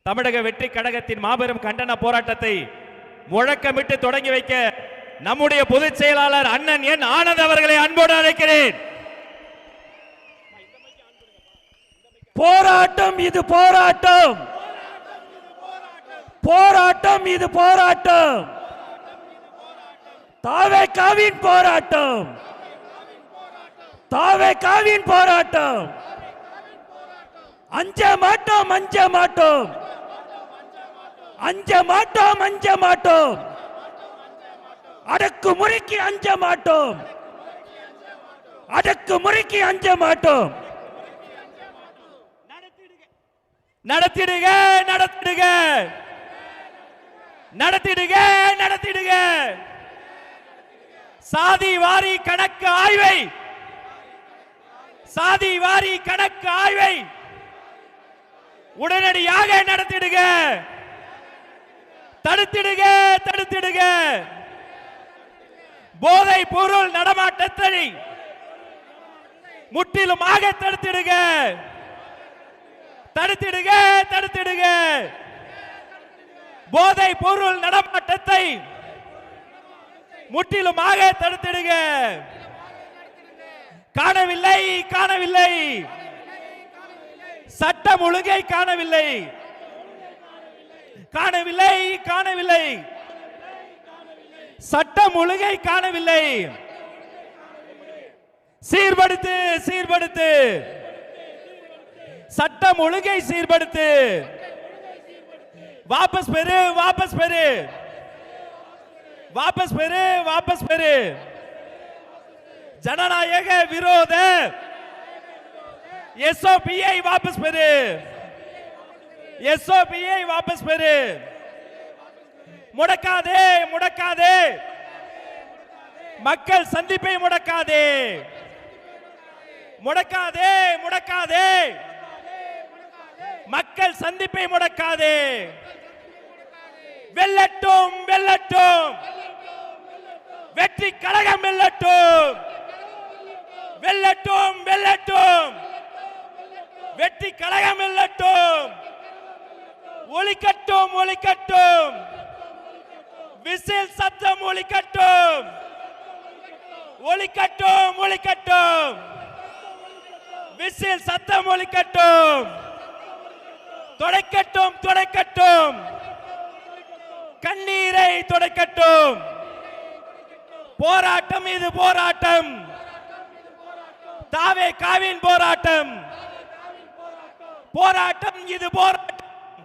தமிழக வெற்றி கழகத்தின் மாபெரும் கண்டன போராட்டத்தை முழக்கமிட்டு தொடங்கி வைக்க நம்முடைய பொதுச் செயலாளர் அண்ணன் என் ஆனந்த் அவர்களை அன்போடு அழைக்கிறேன். போராட்டம் இது போராட்டம், போராட்டம் இது போராட்டம், தாவேகாவின் போராட்டம், தாவேகாவின் போராட்டம். அஞ்ச மாட்டோம், அஞ்ச மாட்டோம், அஞ்ச மாட்டோம், அஞ்ச மாட்டோம், அடக்குமுறைக்கு அஞ்ச மாட்டோம், அடக்குமுறைக்கு அஞ்ச மாட்டோம். நடத்திடுக நடத்திடுக நடத்திடுக நடத்திடுக. சாதி வாரி கணக்கு ஆய்வை, சாதி வாரி கணக்கு ஆய்வை உடனடியாக நடத்திடுக, தடுத்திடுக தடுத்திடுக. போதை பொருள் நடமாட்டத்தை முற்றிலுமாக தடுத்திடுக, தடுத்திடுக தடுத்திடுக. போதை பொருள் நடமாட்டத்தை முற்றிலுமாக தடுத்திடுக. காணவில்லை காணவில்லை, சட்டம் ஒழுங்கை காணவில்லை, காணவில்லை காணவில்லை, சட்டம் ஒழுங்கை காணவில்லை. சீர்படுத்து சீர்படுத்து, சட்டம் ஒழுங்கை சீர்படுத்து. வாபஸ் பெறு வாபஸ் பெறு, வாபஸ் பெறு வாபஸ் பெறு. ஜனநாயக விரோத எஸ்ஓபியை வாபஸ் பெறு, எஸ்ஓபியை வாபஸ் பெறு. முடக்காதே முடக்காதே, மக்கள் சந்திப்பை முடக்காதே, முடக்காதே முடக்காதே, மக்கள் சந்திப்பை முடக்காதே. வெல்லட்டும் வெல்லட்டும், வெற்றி கழகம் வெல்லட்டும், வெல்லட்டும் வெல்லட்டும், வெற்றி கழகம் வெல்லட்டும். ஒலிக்கட்டும் ஒலிக்கட்டும், விசில் சத்தம் ஒலிக்கட்டும், ஒலிக்கட்டும் ஒலிக்கட்டும், விசில் சத்தம் ஒலிக்கட்டும். துடைக்கட்டும் துடைக்கட்டும், கண்ணீரை துடைக்கட்டும். போராட்டம் இது போராட்டம், தாவேகாவின் போராட்டம், போராட்டம் இது போராட்டம்.